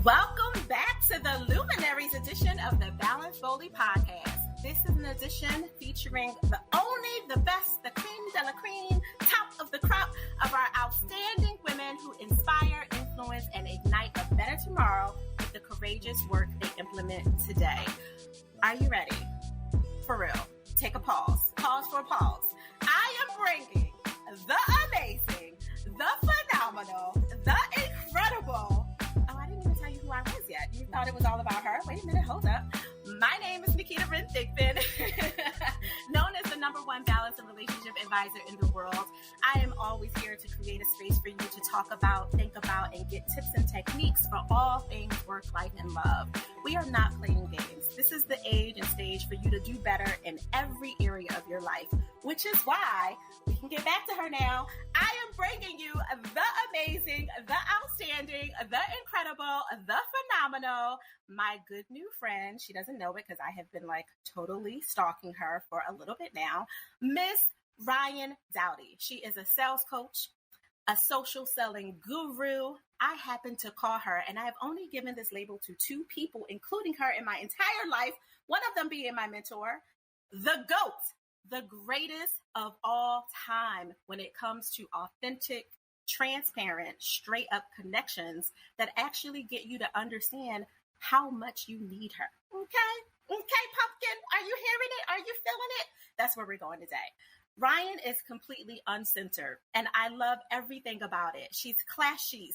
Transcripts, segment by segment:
Welcome back to the Luminaries Edition of the Balance Boldly podcast. This is an edition featuring the only, the best, the cream de la cream, top of the crop of our outstanding women who inspire, influence, and ignite a better tomorrow with the courageous work they implement today. Are you ready? For real. Take a pause. Pause for a pause. I am bringing the amazing, the phenomenal, the incredible. Oh, I didn't even tell you who I was yet. You thought it was all about her? Wait a minute, hold up. My name is Naketa Ren Thigpen, known as the #1 balance and relationship advisor in the world. I am always here to create a space for you to talk about, think about, and get tips and techniques for all things work, life, and love. We are not playing games. This is the age and stage for you to do better in every area of your life, which is why we can get back to her now. I am bringing you the amazing, the outstanding, the incredible, the phenomenal, my good new friend. She doesn't know it because I have been totally stalking her for a little bit now. Miss Ryann Dowdy. She is a sales coach, a social selling guru. I happen to call her, and I have only given this label to 2 people, including her in my entire life, one of them being my mentor, the GOAT, the greatest of all time when it comes to authentic, transparent, straight up connections that actually get you to understand how much you need her. Okay, pumpkin, are you hearing it? Are you feeling it? That's where we're going today. Ryann is completely uncensored, and I love everything about it. She's classy.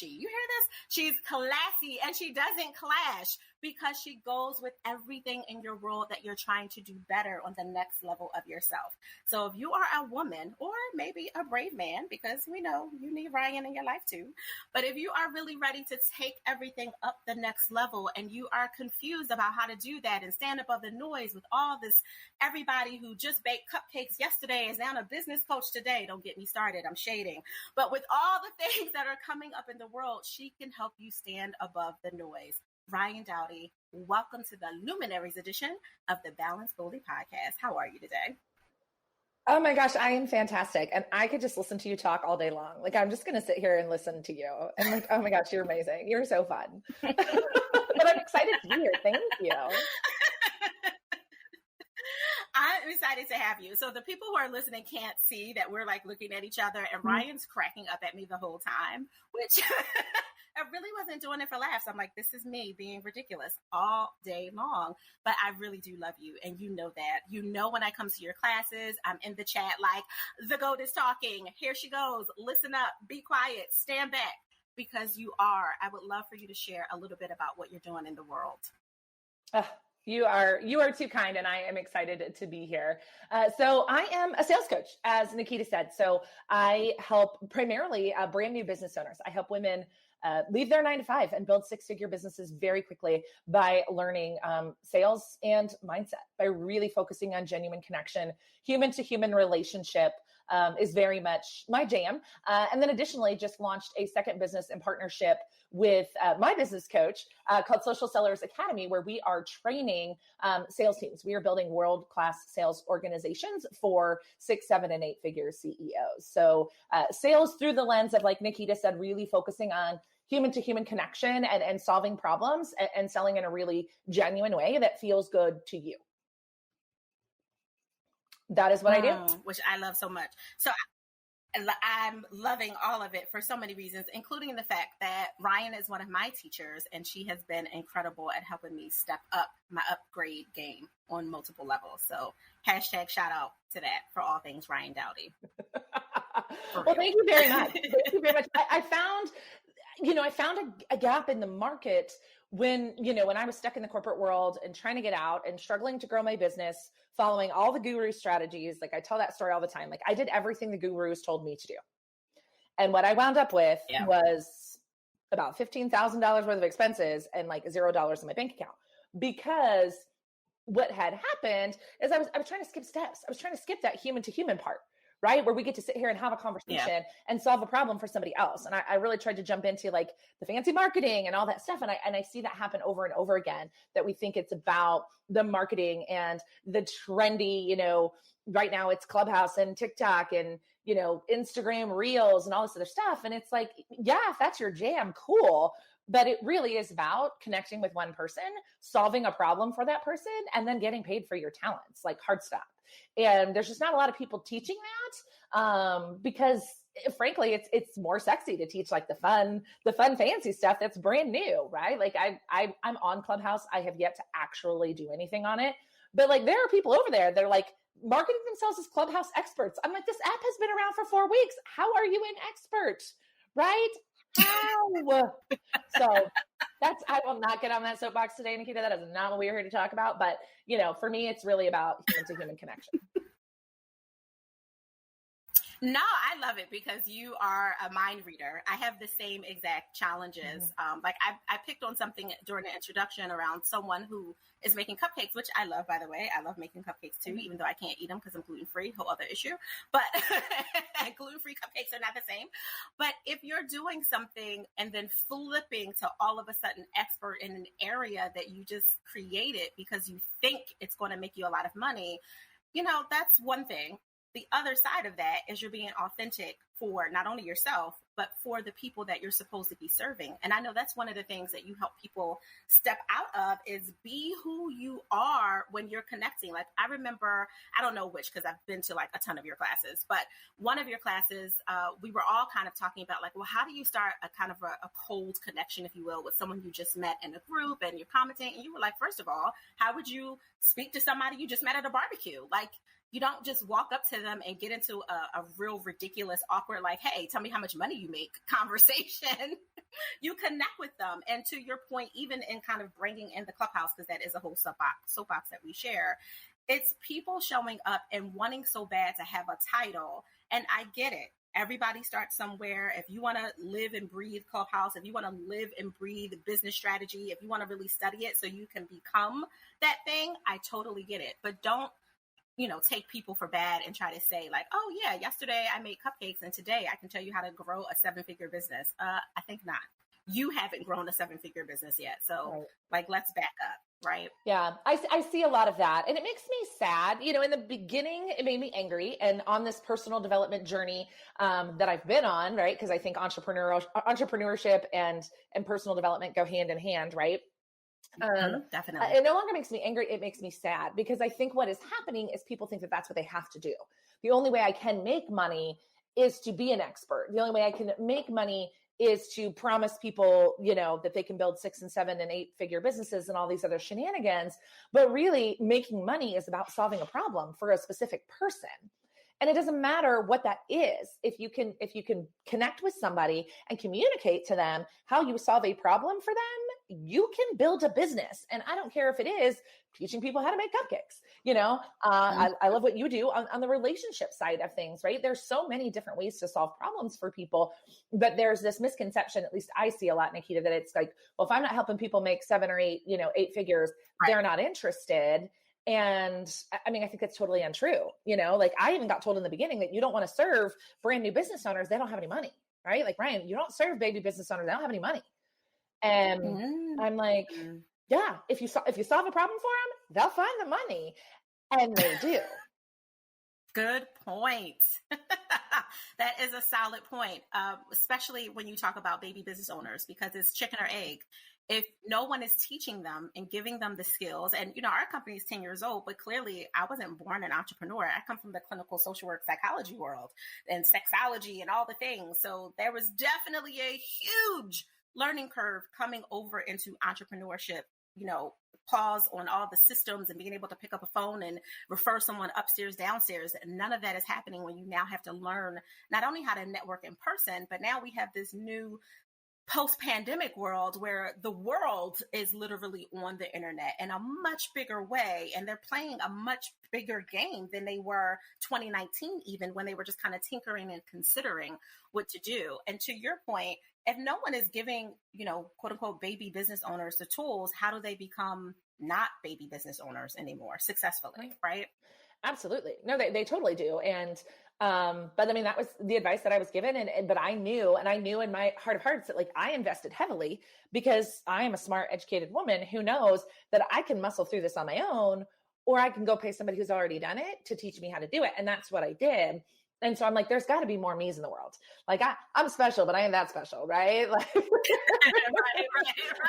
You hear this? She's classy, and she doesn't clash because she goes with everything in your world that you're trying to do better on the next level of yourself. So if you are a woman, or maybe a brave man, because we know you need Ryann in your life too, but if you are really ready to take everything up the next level and you are confused about how to do that and stand above the noise with all this, everybody who just baked cupcakes yesterday is now a business coach today. Don't get me started. I'm shading. But with all the things that are coming up in the world, she can help you stand above the noise. Ryann Dowdy, welcome to the Luminaries Edition of the Balance Boldly podcast. How are you today? Oh my gosh, I am fantastic. And I could just listen to you talk all day long. I'm just going to sit here and listen to you. And oh my gosh, you're amazing. You're so fun. But I'm excited to be here. Thank you. I'm excited to have you. So the people who are listening can't see that we're looking at each other, and Ryan's cracking up at me the whole time, which I really wasn't doing it for laughs. I'm like, this is me being ridiculous all day long, but I really do love you. And you know that. You know, when I come to your classes, I'm in the chat the GOAT is talking. Here she goes. Listen up, be quiet, stand back, because you are. I would love for you to share a little bit about what you're doing in the world. You are too kind, and I am excited to be here. So I am a sales coach, as Naketa said. So I help primarily brand new business owners. I help women leave their 9-to-5 and build 6-figure businesses very quickly by learning sales and mindset, by really focusing on genuine connection. Human to human relationship is very much my jam. And then additionally, just launched a second business in partnership with my business coach called Social Sellers Academy, where we are training sales teams. We are building world-class sales organizations for 6, 7, and 8-figure CEOs. So sales through the lens of, like Naketa said, really focusing on human-to-human connection and solving problems and selling in a really genuine way that feels good to you. That is what I do. Which I love so much. So I'm loving all of it for so many reasons, including the fact that Ryann is one of my teachers, and she has been incredible at helping me step up my upgrade game on multiple levels. So hashtag shout out to that for all things Ryann Dowdy. Well, thank you very much. Thank you very much. I found a gap in the market when I was stuck in the corporate world and trying to get out and struggling to grow my business, following all the guru strategies. I tell that story all the time. I did everything the gurus told me to do. And what I wound up with was about $15,000 worth of expenses and $0 in my bank account, because what had happened is I was trying to skip steps. I was trying to skip that human to human part, right? Where we get to sit here and have a conversation and solve a problem for somebody else. And I really tried to jump into the fancy marketing and all that stuff. And I see that happen over and over again, that we think it's about the marketing and the trendy, right now it's Clubhouse and TikTok and, Instagram Reels and all this other stuff. And it's if that's your jam, cool. but it really is about connecting with one person, solving a problem for that person, and then getting paid for your talents, like hard stop. And there's just not a lot of people teaching that because frankly, it's more sexy to teach like the fun fancy stuff that's brand new, right? Like I'm on Clubhouse. I have yet to actually do anything on it, but like there are people over there. They're like marketing themselves as Clubhouse experts. I'm like, this app has been around for 4 weeks. How are you an expert, right? How? So I will not get on that soapbox today, Naketa. That is not what we're here to talk about. But for me, it's really about human to human connection. No, I love it because you are a mind reader. I have the same exact challenges. Like I picked on something during the introduction around someone who is making cupcakes, which I love, by the way. I love making cupcakes too, even though I can't eat them because I'm gluten-free, whole other issue. But gluten-free cupcakes are not the same. But if you're doing something and then flipping to all of a sudden expert in an area that you just created because you think it's going to make you a lot of money, that's one thing. The other side of that is you're being authentic for not only yourself, but for the people that you're supposed to be serving. And I know that's one of the things that you help people step out of is be who you are when you're connecting. Like I remember, I don't know which, because I've been to like a ton of your classes, but one of your classes, we were all kind of talking about like, well, how do you start a kind of a cold connection, if you will, with someone you just met in a group and you're commenting? And you were like, first of all, how would you speak to somebody you just met at a barbecue? Like, you don't just walk up to them and get into a real ridiculous, awkward, like, hey, tell me how much money you make conversation. You connect with them. And to your point, even in kind of bringing in the Clubhouse, because that is a whole soapbox that we share, it's people showing up and wanting so bad to have a title. And I get it. Everybody starts somewhere. If you want to live and breathe Clubhouse, if you want to live and breathe business strategy, if you want to really study it so you can become that thing, I totally get it. But don't take people for bad and try to say like, oh yeah, yesterday I made cupcakes and today I can tell you how to grow a 7-figure business. I think not. You haven't grown a 7-figure business yet. So right. Like, let's back up. Right. Yeah. I see a lot of that. And it makes me sad. In the beginning, it made me angry. And on this personal development journey that I've been on, right? Because I think entrepreneurship and personal development go hand in hand, right? Definitely. It no longer makes me angry. It makes me sad because I think what is happening is people think that that's what they have to do. The only way I can make money is to be an expert. The only way I can make money is to promise people, that they can build 6 and 7 and 8-figure businesses and all these other shenanigans. But really making money is about solving a problem for a specific person. And it doesn't matter what that is. If you can connect with somebody and communicate to them how you solve a problem for them, you can build a business. And I don't care if it is teaching people how to make cupcakes. I love what you do on the relationship side of things, right? There's so many different ways to solve problems for people, but there's this misconception, at least I see a lot, Naketa, that it's like, well, if I'm not helping people make 7 or 8, 8 figures, right, they're not interested. And I mean, I think that's totally untrue. Like I even got told in the beginning that you don't want to serve brand new business owners. They don't have any money, right? Like Ryann, you don't serve baby business owners. They don't have any money. And I'm like, yeah, if you solve a problem for them, they'll find the money, and they do. Good point. That is a solid point, especially when you talk about baby business owners, because it's chicken or egg. If no one is teaching them and giving them the skills, and our company is 10 years old, but clearly I wasn't born an entrepreneur. I come from the clinical social work psychology world and sexology and all the things. So there was definitely a huge learning curve coming over into entrepreneurship, pause on all the systems and being able to pick up a phone and refer someone upstairs, downstairs. None of that is happening when you now have to learn not only how to network in person, but now we have this new post-pandemic world where the world is literally on the internet in a much bigger way. And they're playing a much bigger game than they were 2019, even when they were just kind of tinkering and considering what to do. And to your point, if no one is giving, quote unquote, baby business owners the tools, how do they become not baby business owners anymore successfully? Right. Absolutely. No, they totally do. And, but I mean, that was the advice that I was given. But I knew in my heart of hearts that like I invested heavily because I am a smart, educated woman who knows that I can muscle through this on my own, or I can go pay somebody who's already done it to teach me how to do it. And that's what I did. And so I'm like, there's got to be more me's in the world. Like I'm special, but I ain't that special, right? Like right.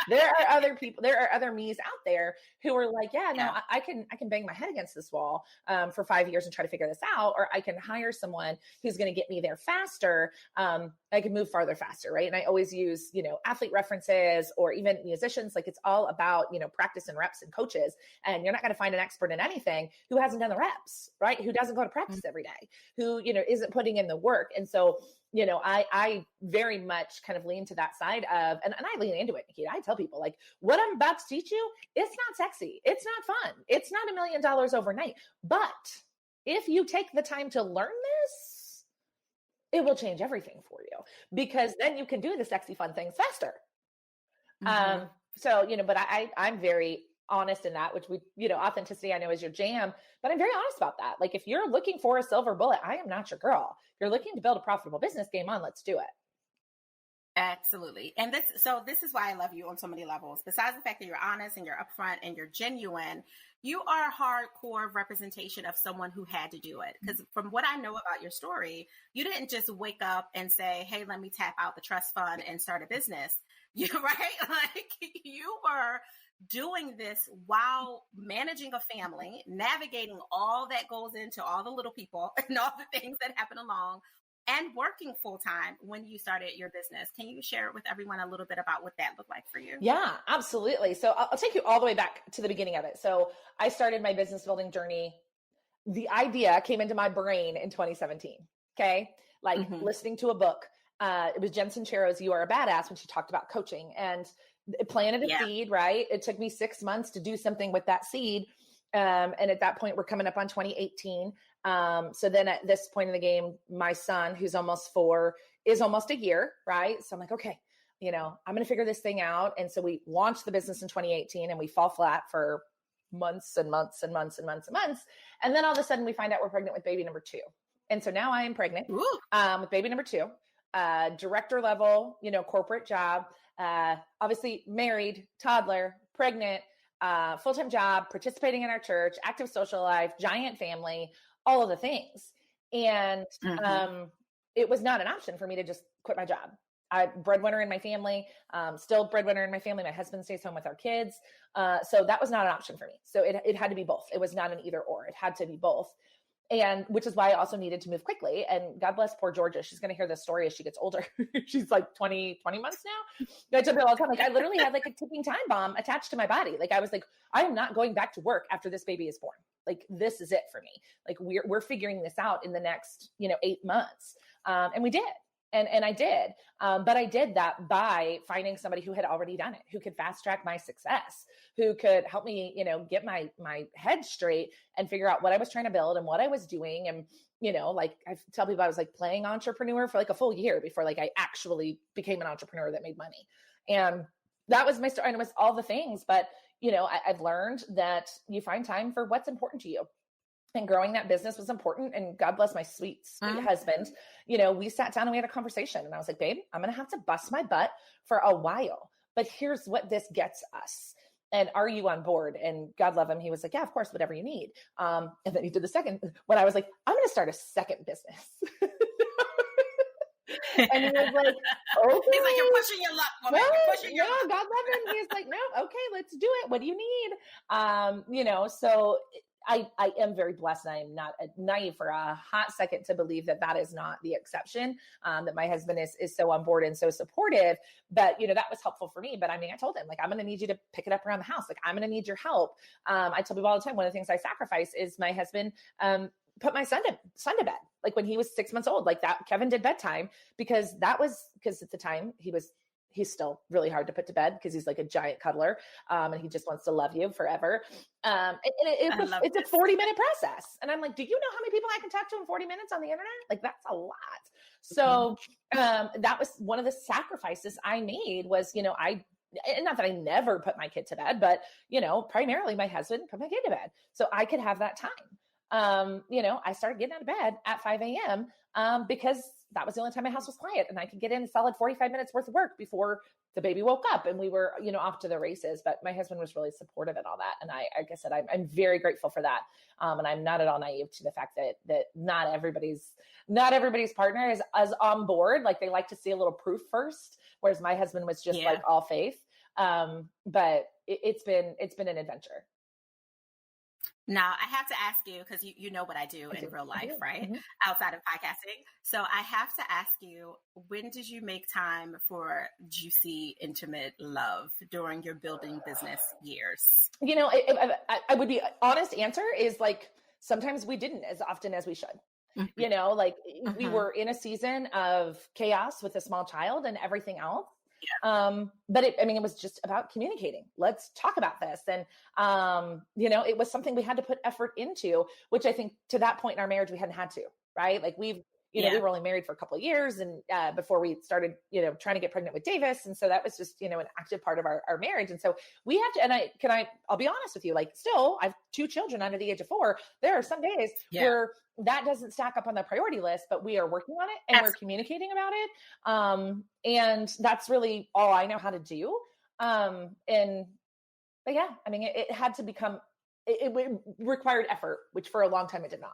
there are other people, there are other me's out there who are like, yeah, no, I can bang my head against this wall for 5 years and try to figure this out, or I can hire someone who's going to get me there faster. I can move farther faster, right? And I always use, athlete references or even musicians. Like it's all about, practice and reps and coaches. And you're not going to find an expert in anything who hasn't done the reps, right? Who doesn't go to practice every day, who, isn't putting in the work. And so, I very much kind of lean to that side of, and I lean into it, Naketa. I tell people like, what I'm about to teach you, it's not sexy. It's not fun. It's not $1 million overnight. But if you take the time to learn this, it will change everything for you, because then you can do the sexy, fun things faster. Mm-hmm. But I'm very honest in that, which authenticity I know is your jam, but I'm very honest about that. Like if you're looking for a silver bullet, I am not your girl. If you're looking to build a profitable business, game on, let's do it. Absolutely. And this is why I love you on so many levels. Besides the fact that you're honest and you're upfront and you're genuine, you are a hardcore representation of someone who had to do it. Because from what I know about your story, you didn't just wake up and say, hey, let me tap out the trust fund and start a business. You right? Like you were doing this while managing a family, navigating all that goes into all the little people and all the things that happen along, and working full time when you started your business. Can you share with everyone a little bit about what that looked like for you? Yeah, absolutely. So I'll take you all the way back to the beginning of it. So I started my business building journey. The idea came into my brain in 2017. Okay. Like listening to a book. It was Jen Sincero's You Are a Badass when she talked about coaching, and it planted a seed, right? It took me 6 months to do something with that seed. And at that point, we're coming up on 2018. So then at this point in the game, my son, who's almost 4, is almost a year, right? So I'm like, okay, I'm going to figure this thing out. And so we launched the business in 2018 and we fall flat for months and months and months and months and months. And then all of a sudden we find out we're pregnant with baby number 2. And so now I am pregnant with baby number 2, director level, corporate job, obviously married, toddler, pregnant, full-time job, participating in our church, active social life, giant family, all of the things. And it was not an option for me to just quit my job. I breadwinner in my family, still breadwinner in my family. My husband stays home with our kids. So that was not an option for me. So it had to be both. It was not an either or. It had to be both. And which is why I also needed to move quickly. And God bless poor Georgia. She's going to hear this story as she gets older. She's like 20 months now. I tell people all the time, like I literally had like a ticking time bomb attached to my body. Like I was like, I am not going back to work after this baby is born. Like, this is it for me. Like we're figuring this out in the next, 8 months. And we did. And I did. But I did that by finding somebody who had already done it, who could fast track my success, who could help me, get my head straight and figure out what I was trying to build and what I was doing. And, like I tell people I was like playing entrepreneur for like a full year before like I actually became an entrepreneur that made money. And that was my story. And it was all the things, but I've learned that you find time for what's important to you. And growing that business was important. And God bless my sweet husband. We sat down and we had a conversation and I was like, babe, I'm going to have to bust my butt for a while, but here's what this gets us. And are you on board? And God love him. He was like, yeah, of course, whatever you need. And then he did the second, when I was like, I'm going to start a second business. And he was like, okay. He's like, you're pushing your luck, woman. No, You're pushing your luck. God love him. He's like, no, okay, let's do it. What do you need? So I am very blessed, and I am not naive for a hot second to believe that that is not the exception, that my husband is so on board and so supportive. But, that was helpful for me. But I mean, I told him, like, I'm going to need you to pick it up around the house. Like, I'm going to need your help. I tell people all the time, one of the things I sacrifice is my husband put my son to bed. Like when he was 6 months old, like that, Kevin did bedtime because at the time he's still really hard to put to bed because he's like a giant cuddler. And he just wants to love you forever. It's a 40-minute process. And I'm like, do you know how many people I can talk to in 40 minutes on the internet? Like, that's a lot. So that was one of the sacrifices I made was, and not that I never put my kid to bed, but, primarily my husband put my kid to bed so I could have that time. I started getting out of bed at 5 a.m. Because that was the only time my house was quiet, and I could get in a solid 45 minutes worth of work before the baby woke up and we were, off to the races. But my husband was really supportive in all that. And like I said, I'm very grateful for that. And I'm not at all naive to the fact that not everybody's partner is as on board. Like they like to see a little proof first, whereas my husband was just like all faith. But it's been an adventure. Now, I have to ask you, because you know what I do in real life, right? Mm-hmm. Outside of podcasting. So I have to ask you, when did you make time for juicy, intimate love during your building business years? I would be honest answer is like, sometimes we didn't as often as we should. Mm-hmm. We were in a season of chaos with a small child and everything else. Yeah. But it was just about communicating. Let's talk about this. And, it was something we had to put effort into, which I think to that point in our marriage, we hadn't had to, right? Like we were only married for a couple of years and, before we started, trying to get pregnant with Davis. And so that was just, an active part of our marriage. And so we have to, and I'll be honest with you, like still I have 2 children under the age of 4. There are some days where that doesn't stack up on the priority list, but we are working on it and we're communicating about it. And that's really all I know how to do. It had to become, it required effort, which for a long time it did not.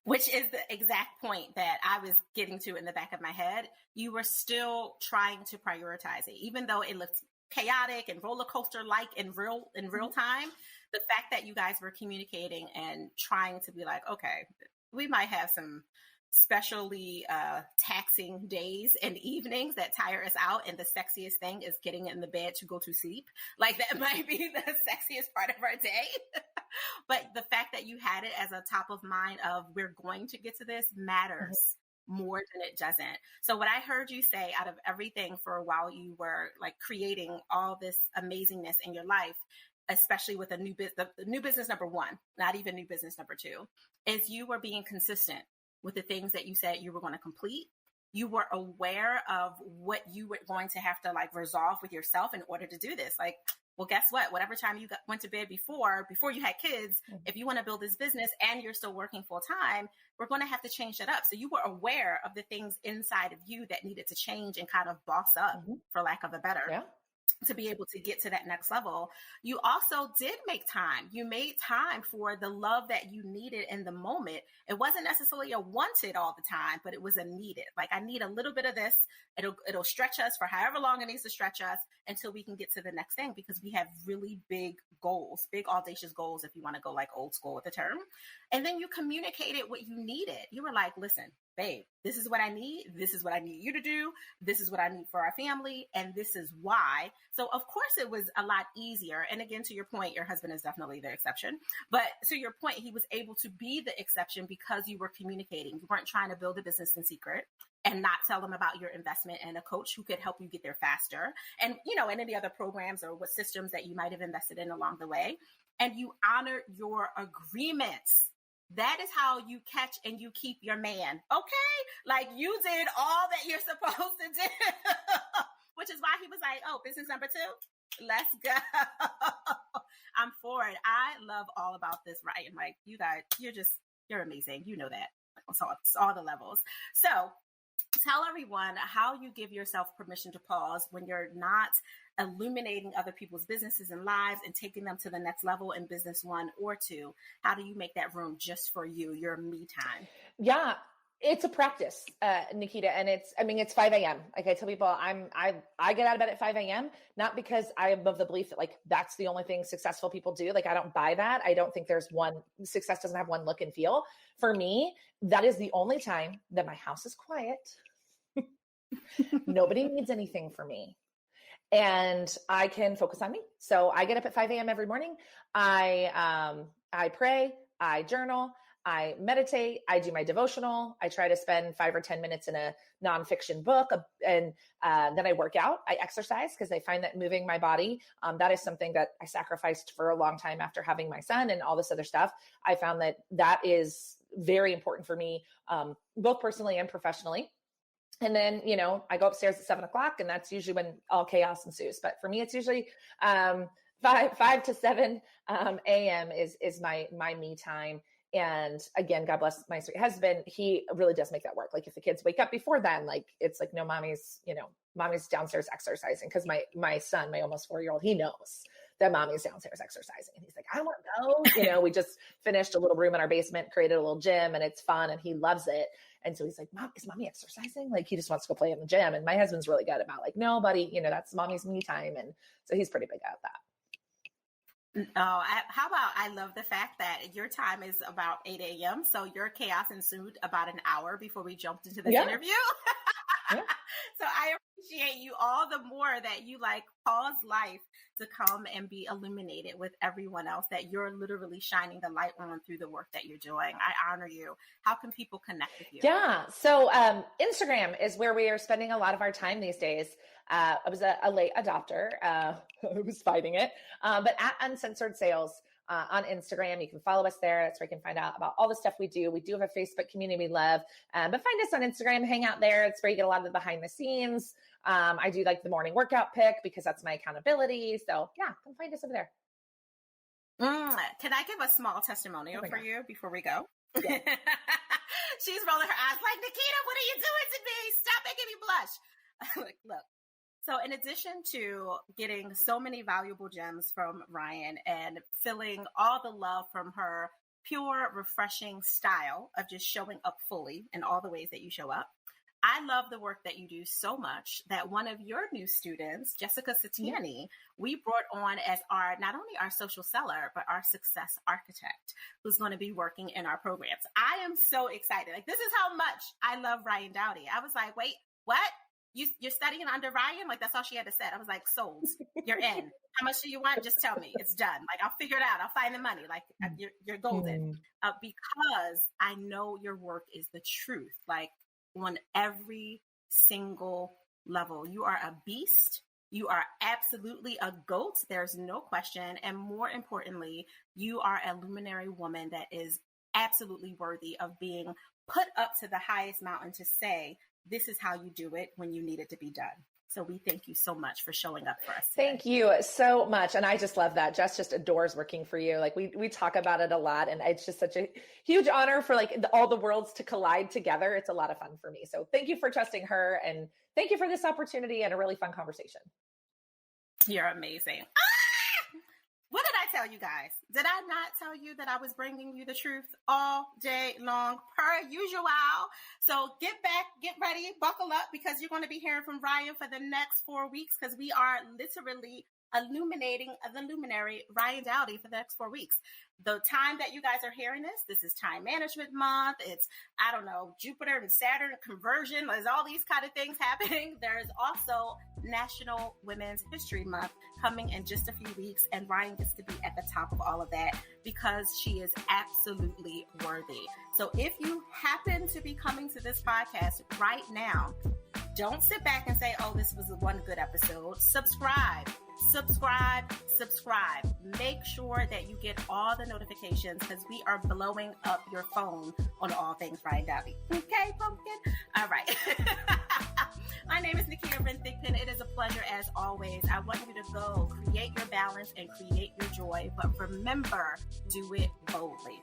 Which is the exact point that I was getting to in the back of my head. You were still trying to prioritize it, even though it looked chaotic and roller coaster like in real time. The fact that you guys were communicating and trying to be like, okay, we might have some specially taxing days and evenings that tire us out, and the sexiest thing is getting in the bed to go to sleep. Like that might be the sexiest part of our day. But the fact that you had it as a top of mind of we're going to get to this matters more than it doesn't. So what I heard you say out of everything for a while, you were like creating all this amazingness in your life, especially with the new business number 1, not even new business number 2, is you were being consistent with the things that you said you were going to complete. You were aware of what you were going to have to like resolve with yourself in order to do this. Like, well, guess what? Whatever time you went to bed before you had kids, if you want to build this business and you're still working full time, we're going to have to change that up. So you were aware of the things inside of you that needed to change and kind of boss up, for lack of a better, to be able to get to that next level. You also did make time. You made time for the love that you needed in the moment. It wasn't necessarily a wanted all the time, but it was a needed. Like, I need a little bit of this. It'll stretch us for however long it needs to stretch us until we can get to the next thing, because we have really big goals, big audacious goals, if you want to go like old school with the term. And then you communicated what you needed. You were like, listen, babe, this is what I need. This is what I need you to do. This is what I need for our family. And this is why. So of course it was a lot easier. And again, to your point, your husband is definitely the exception. But to your point, he was able to be the exception because you were communicating. You weren't trying to build a business in secret and not tell them about your investment in a coach who could help you get there faster. And, and any other programs or what systems that you might have invested in along the way. And you honor your agreements. That is how you catch and you keep your man. Okay? Like, you did all that you're supposed to do, which is why he was like, oh, business number 2, let's go. I'm for it. I love all about this, Ryan. Like, you guys, you're amazing. You know that. So it's all the levels. So tell everyone how you give yourself permission to pause when you're not illuminating other people's businesses and lives and taking them to the next level in business 1 or 2. How do you make that room just for you, your me time? Yeah, it's a practice, Naketa. And it's 5 a.m. Like I tell people, I get out of bed at 5 a.m. not because I am of the belief that like that's the only thing successful people do. Like, I don't buy that. I don't think success doesn't have one look and feel. For me, that is the only time that my house is quiet. Nobody needs anything from me. And I can focus on me. So I get up at 5 a.m. every morning. I pray, I journal, I meditate, I do my devotional. I try to spend 5 or 10 minutes in a nonfiction book, and then I work out. I exercise because I find that moving my body, that is something that I sacrificed for a long time after having my son and all this other stuff. I found that is very important for me, both personally and professionally. And then, I go upstairs at 7:00, and that's usually when all chaos ensues. But for me, it's usually 5 to 7 a.m. is my me time. And again, God bless my sweet husband. He really does make that work. Like if the kids wake up before then, like it's like, no, mommy's downstairs exercising. Cause my son, my almost 4-year-old, he knows that mommy's downstairs exercising. And he's like, I want to go. We just finished a little room in our basement, created a little gym, and it's fun and he loves it. And so he's like, Mom, is mommy exercising? Like he just wants to go play in the gym. And my husband's really good about like, no, buddy, that's mommy's me time. And so he's pretty big at that. Oh, how about, I love the fact that your time is about 8 a.m. So your chaos ensued about an hour before we jumped into this interview. Yeah. So I appreciate you all the more that you like pause life to come and be illuminated with everyone else, that you're literally shining the light on through the work that you're doing. I honor you. How can people connect with you? Yeah. So Instagram is where we are spending a lot of our time these days. I was a late adopter. I was fighting it. But at Uncensored Sales on Instagram, you can follow us there. That's where you can find out about all the stuff we do. We do have a Facebook community we love, but find us on Instagram, hang out there. It's where you get a lot of the behind the scenes. I do like the morning workout pick because that's my accountability. So yeah, come find us over there. Can I give a small testimonial for you before we go? Yeah. She's rolling her eyes like, Naketa, what are you doing to me? Stop making me blush. Look. So in addition to getting so many valuable gems from Ryann and feeling all the love from her pure, refreshing style of just showing up fully in all the ways that you show up, I love the work that you do so much that one of your new students, Jessica Satiani, we brought on as not only our social seller, but our success architect, who's going to be working in our programs. I am so excited. Like, this is how much I love Ryann Dowdy. I was like, wait, what? You're studying under Ryann? Like, that's all she had to say. I was like, sold. You're in. How much do you want? Just tell me. It's done. Like, I'll figure it out. I'll find the money. Like, you're golden. Because I know your work is the truth. Like, on every single level, you are a beast. You are absolutely a GOAT. There's no question. And more importantly, you are a luminary woman that is absolutely worthy of being put up to the highest mountain to say, this is how you do it when you need it to be done. So we thank you so much for showing up for us today. Thank you so much. And I just love that. Jess just adores working for you. Like we talk about it a lot, and it's just such a huge honor for like all the worlds to collide together. It's a lot of fun for me. So thank you for trusting her, and thank you for this opportunity and a really fun conversation. You're amazing. What did I tell you guys? Did I not tell you that I was bringing you the truth all day long, per usual? So get back, get ready, buckle up, because you're going to be hearing from Ryann for the next 4 weeks, because we are literally illuminating the luminary Ryann Dowdy for the next 4 weeks. The time that you guys are hearing this is time management month. It's, I don't know, Jupiter and Saturn conversion. There's all these kind of things happening. There's also National Women's History Month coming in just a few weeks. And Ryann gets to be at the top of all of that because she is absolutely worthy. So if you happen to be coming to this podcast right now, don't sit back and say, oh, this was one good episode. Subscribe. Make sure that you get all the notifications, because we are blowing up your phone on all things Ryann Dowdy. Okay, pumpkin? All right. My name is Naketa Ren Thigpen. It is a pleasure as always. I want you to go create your balance and create your joy, but remember, do it boldly.